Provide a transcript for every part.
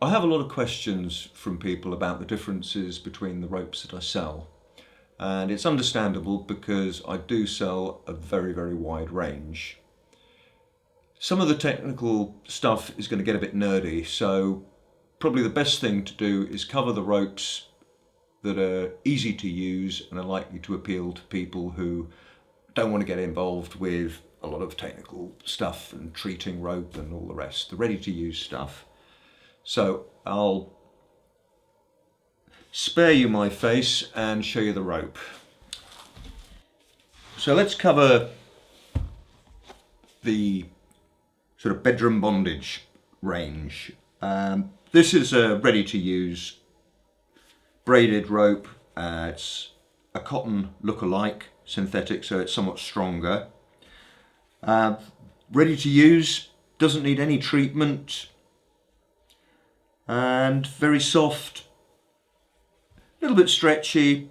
I have a lot of questions from people about the differences between the ropes that I sell. And it's understandable because I do sell a very, very wide range. Some of the technical stuff is going to get a bit nerdy, so probably the best thing to do is cover the ropes that are easy to use and are likely to appeal to people who don't want to get involved with a lot of technical stuff and treating rope and all the rest, the ready to use stuff. So I'll spare you my face and show you the rope. So let's cover the sort of bedroom bondage range. This is a ready to use braided rope. It's a cotton look-alike synthetic, so it's somewhat stronger. Ready to use, doesn't need any treatment, and very soft, a little bit stretchy.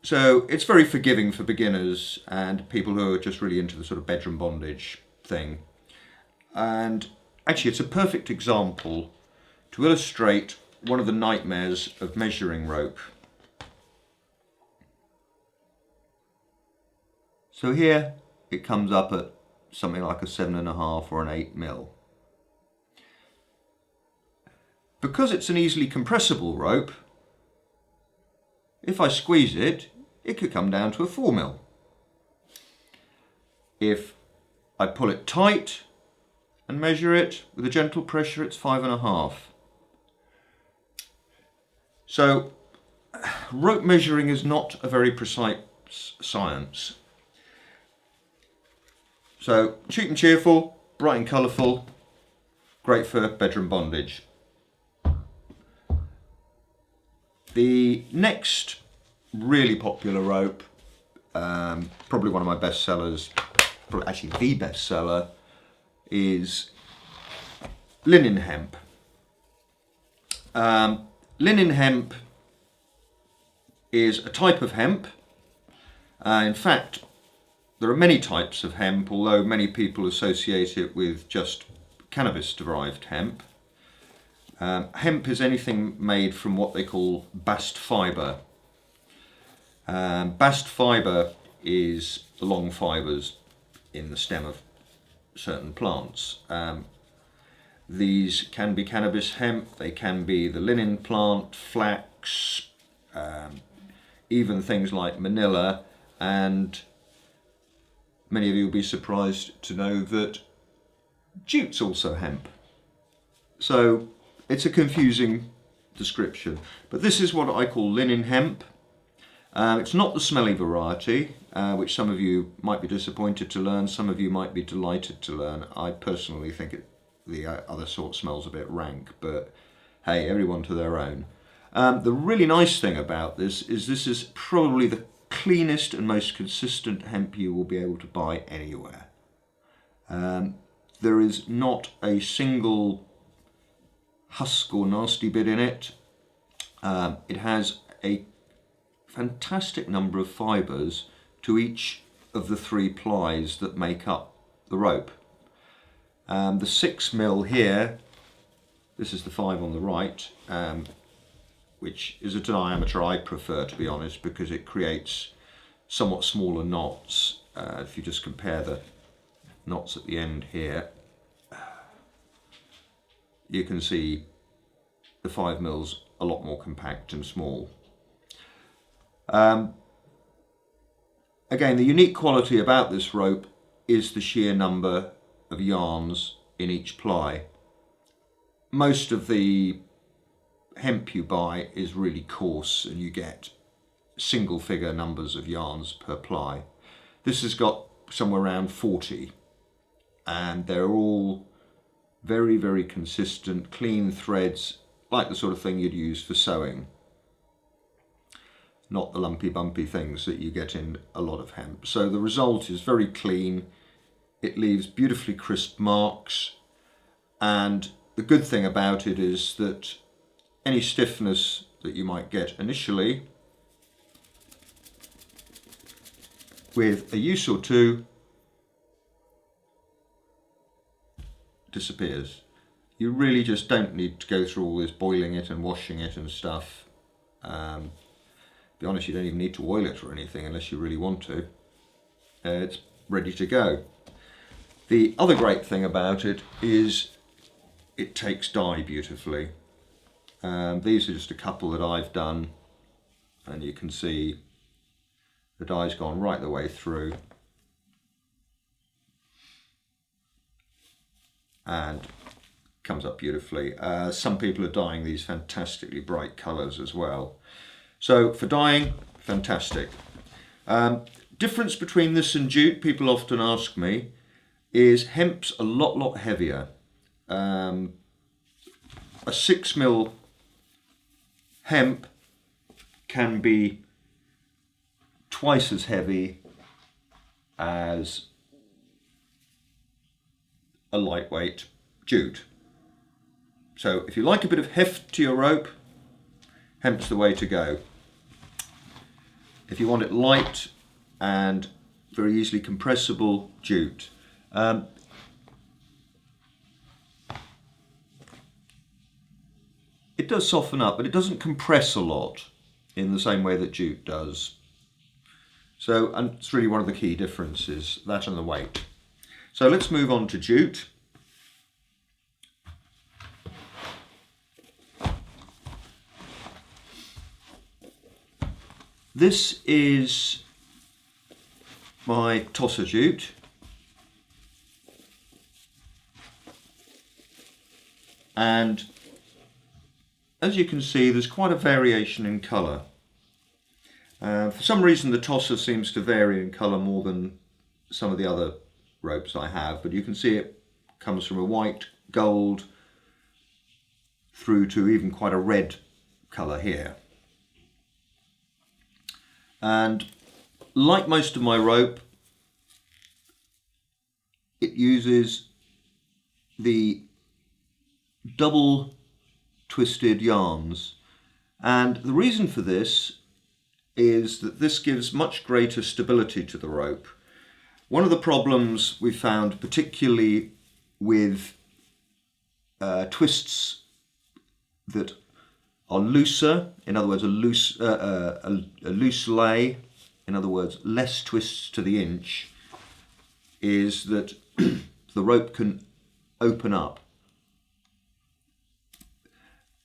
So it's very forgiving for beginners and people who are just really into the sort of bedroom bondage thing. And actually it's a perfect example to illustrate one of the nightmares of measuring rope. So here it comes up at something like a 7.5 or an 8 mil. Because it's an easily compressible rope, if I squeeze it, it could come down to a 4 mil. If I pull it tight and measure it with a gentle pressure, it's 5.5. So rope measuring is not a very precise science. So cheap and cheerful, bright and colourful, great for bedroom bondage. The next really popular rope, probably one of my best sellers, actually the best seller, is linen hemp. Linen hemp is a type of hemp. In fact, there are many types of hemp, although many people associate it with just cannabis-derived hemp. Hemp is anything made from what they call bast fibre. Bast fibre is the long fibres in the stem of certain plants. These can be cannabis hemp, they can be the linen plant, flax, even things like manila, and many of you will be surprised to know that jute's also hemp. So it's a confusing description, but this is what I call linen hemp. It's not the smelly variety, which some of you might be disappointed to learn, some of you might be delighted to learn. I personally think the other sort smells a bit rank, but hey, everyone to their own. The really nice thing about this is probably the cleanest and most consistent hemp you will be able to buy anywhere. There is not a single husk or nasty bit in it. It has a fantastic number of fibres to each of the 3 plies that make up the rope. The 6 mil here, this is the 5 on the right, which is a diameter I prefer, to be honest, because it creates somewhat smaller knots. If you just compare the knots at the end here, you can see the 5 mils a lot more compact and small. Again, the unique quality about this rope is the sheer number of yarns in each ply. Most of the hemp you buy is really coarse and you get single figure numbers of yarns per ply. This has got somewhere around 40, and they're all very, very consistent, clean threads, like the sort of thing you'd use for sewing. Not the lumpy bumpy things that you get in a lot of hemp. So the result is very clean, it leaves beautifully crisp marks, and the good thing about it is that any stiffness that you might get initially, with a use or two, disappears. You really just don't need to go through all this boiling it and washing it and stuff. To be honest, you don't even need to oil it or anything unless you really want to. It's ready to go. The other great thing about it is it takes dye beautifully. These are just a couple that I've done, and you can see the dye's gone right the way through. And comes up beautifully. Some people are dyeing these fantastically bright colours as well. So for dyeing, fantastic. Difference between this and jute, people often ask me, is hemp's a lot heavier. A 6mm hemp can be twice as heavy as a lightweight jute. So if you like a bit of heft to your rope, hemp's the way to go. If you want it light and very easily compressible, jute. It does soften up, but it doesn't compress a lot in the same way that jute does. So, and it's really one of the key differences, that and the weight. So let's move on to jute. This is my Tossa jute. And as you can see, there's quite a variation in colour. For some reason the Tossa seems to vary in colour more than some of the other ropes I have, but you can see it comes from a white, gold, through to even quite a red colour here. And like most of my rope, it uses the double twisted yarns, and the reason for this is that this gives much greater stability to the rope. One of the problems we found, particularly with twists that are looser, in other words a loose lay, in other words less twists to the inch, is that the rope can open up.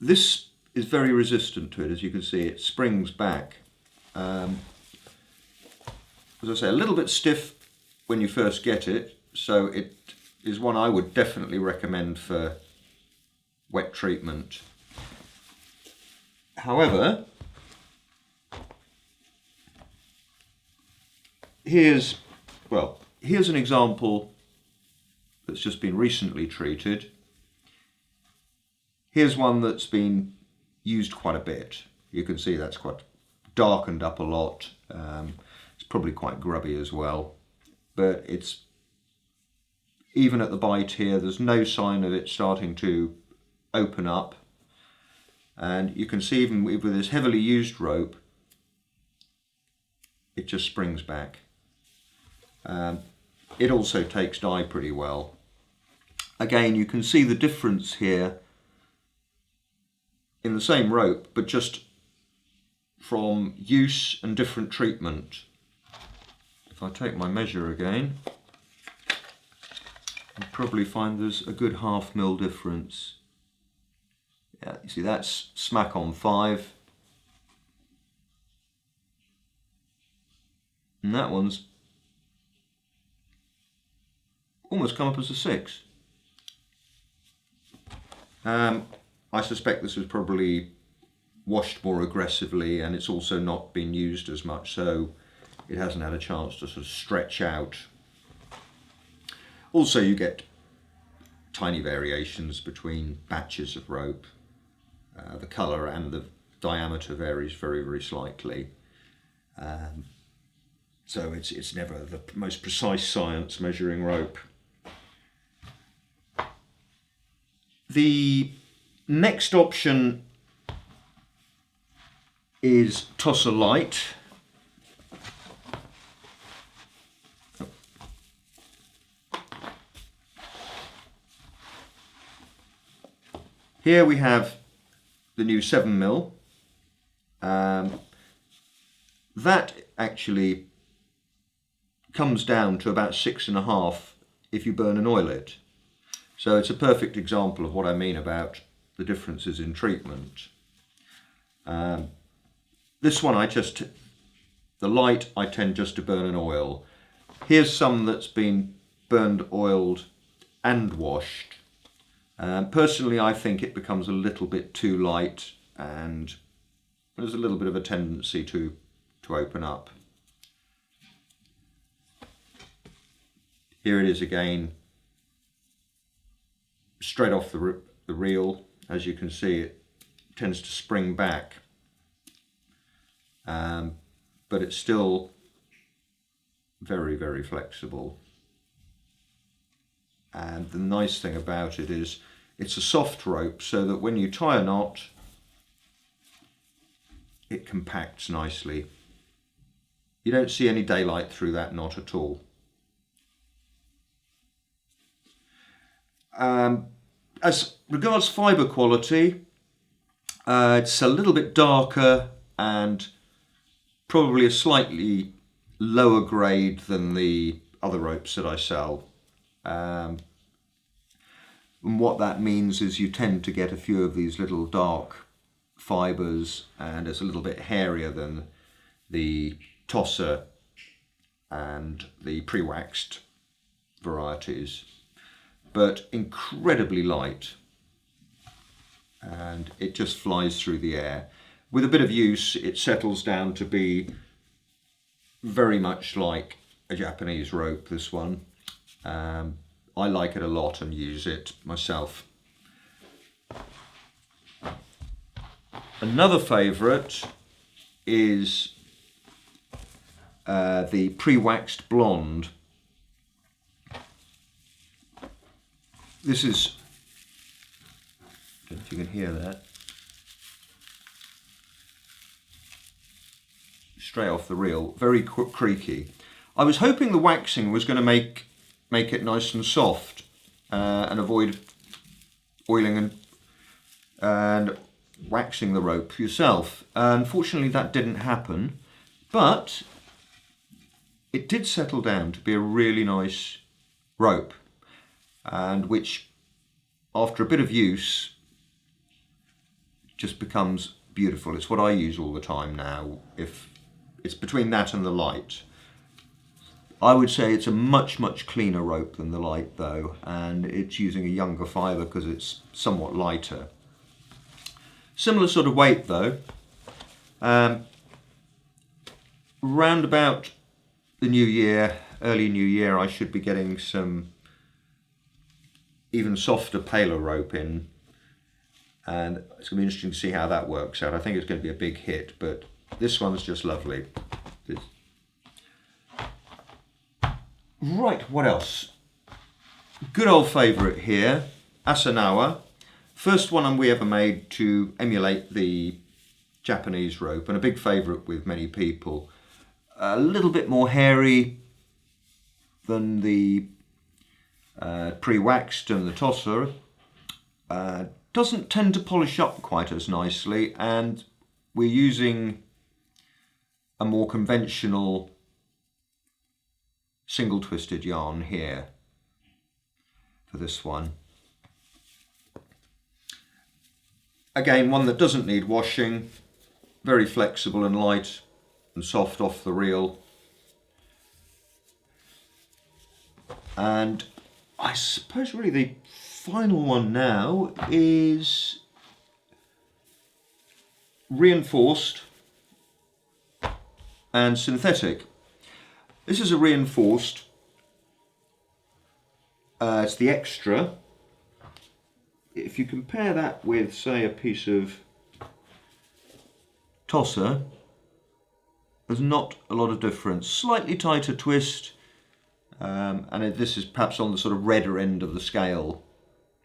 This is very resistant to it. As you can see, it springs back. As I say, a little bit stiff when you first get it, so it is one I would definitely recommend for wet treatment. However, here's an example that's just been recently treated. Here's one that's been used quite a bit. You can see that's quite darkened up a lot. It's probably quite grubby as well, but it's, even at the bite here, there's no sign of it starting to open up. And you can see even with this heavily used rope, it just springs back. It also takes dye pretty well. Again, you can see the difference here in the same rope, but just from use and different treatment. If I take my measure again, you'll probably find there's a good 1/2 mil difference. Yeah, you see that's smack on 5. And that one's almost come up as a 6. I suspect this was probably washed more aggressively, and it's also not been used as much, so it hasn't had a chance to sort of stretch out. Also, you get tiny variations between batches of rope. The colour and the diameter varies very slightly. So it's never the most precise science measuring rope. The next option is Tossa Light. Here we have the new 7mm. That actually comes down to about 6.5 if you burn and oil it. So it's a perfect example of what I mean about the differences in treatment. This one the light I tend just to burn and oil. Here's some that's been burned, oiled and washed. Personally, I think it becomes a little bit too light and there's a little bit of a tendency to open up. Here it is again, straight off the reel. As you can see, it tends to spring back, but it's still very, very flexible. And the nice thing about it is it's a soft rope, so that when you tie a knot, it compacts nicely. You don't see any daylight through that knot at all. As regards fibre quality, it's a little bit darker and probably a slightly lower grade than the other ropes that I sell. And what that means is you tend to get a few of these little dark fibres, and it's a little bit hairier than the Tossa and the pre-waxed varieties, but incredibly light, and it just flies through the air. With a bit of use, it settles down to be very much like a Japanese rope, this one. I like it a lot and use it myself. Another favourite is the pre-waxed blonde. This is, I don't know if you can hear that, straight off the reel, very creaky. I was hoping the waxing was going to make it nice and soft and avoid oiling and waxing the rope yourself. Unfortunately, that didn't happen, but it did settle down to be a really nice rope, and which after a bit of use just becomes beautiful. It's what I use all the time now. If it's between that and the light, I would say it's a much cleaner rope than the light though, and it's using a younger fibre because it's somewhat lighter. Similar sort of weight though. Round about the new year, early new year, I should be getting some even softer, paler rope in, and it's going to be interesting to see how that works out. I think it's going to be a big hit, but this one's just lovely. Right, what else? Good old favourite here, asanawa. First one we ever made to emulate the Japanese rope, and a big favourite with many people. A little bit more hairy than the pre-waxed and the Tossa. Doesn't tend to polish up quite as nicely, and we're using a more conventional single twisted yarn here for this one. Again, one that doesn't need washing, very flexible and light and soft off the reel. And I suppose really the final one now is reinforced and synthetic. This is a reinforced, it's the extra. If you compare that with, say, a piece of Tossa, there's not a lot of difference. Slightly tighter twist, and this is perhaps on the sort of redder end of the scale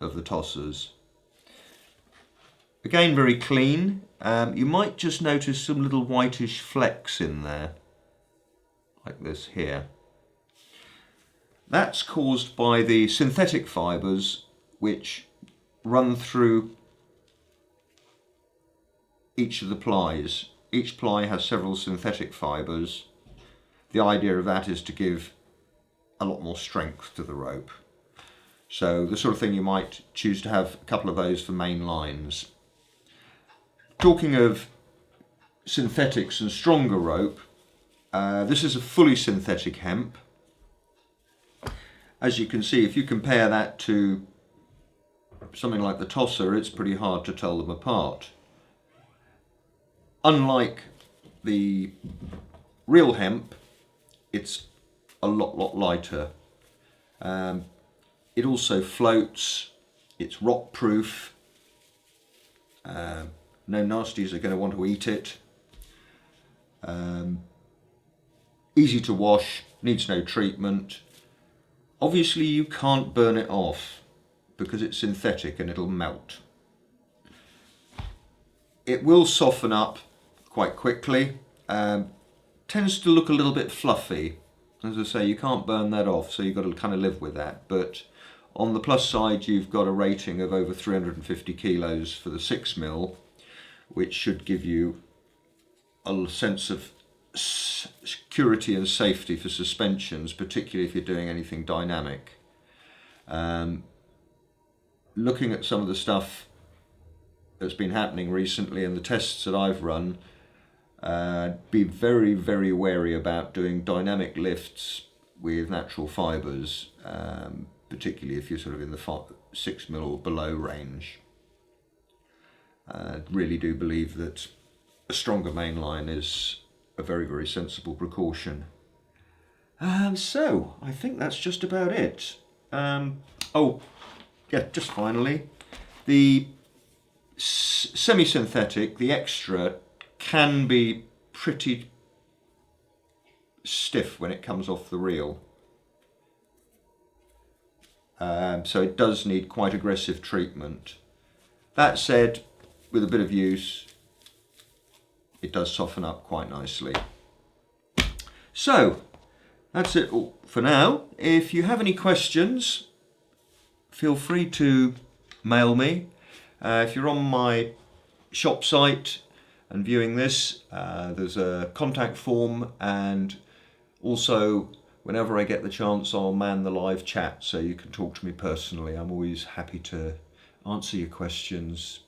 of the Tossas. Again, very clean. You might just notice some little whitish flecks in there, like this here. That's caused by the synthetic fibres which run through each of the plies. Each ply has several synthetic fibres. The idea of that is to give a lot more strength to the rope. So the sort of thing you might choose to have a couple of those for main lines. Talking of synthetics and stronger rope, this is a fully synthetic hemp. As you can see, if you compare that to something like the Tossa, it's pretty hard to tell them apart. Unlike the real hemp, it's a lot lighter. It also floats, it's rock proof, no nasties are going to want to eat it. Easy to wash, needs no treatment. Obviously you can't burn it off because it's synthetic and it'll melt. It will soften up quite quickly, tends to look a little bit fluffy. As I say, you can't burn that off, so you've got to kind of live with that. But on the plus side, you've got a rating of over 350 kilos for the 6mm, which should give you a sense of security and safety for suspensions, particularly if you're doing anything dynamic. Looking at some of the stuff that's been happening recently and the tests that I've run, be very wary about doing dynamic lifts with natural fibres, particularly if you're sort of in the 6mm or below range. Really do believe that a stronger mainline is a very sensible precaution. So I think that's just about it. Oh yeah, just finally, the semi-synthetic, the extra, can be pretty stiff when it comes off the reel. So it does need quite aggressive treatment. That said, with a bit of use, it does soften up quite nicely. So that's it all for now. If you have any questions, feel free to mail me. If you're on my shop site and viewing this, there's a contact form, and also whenever I get the chance I'll man the live chat so you can talk to me personally. I'm always happy to answer your questions,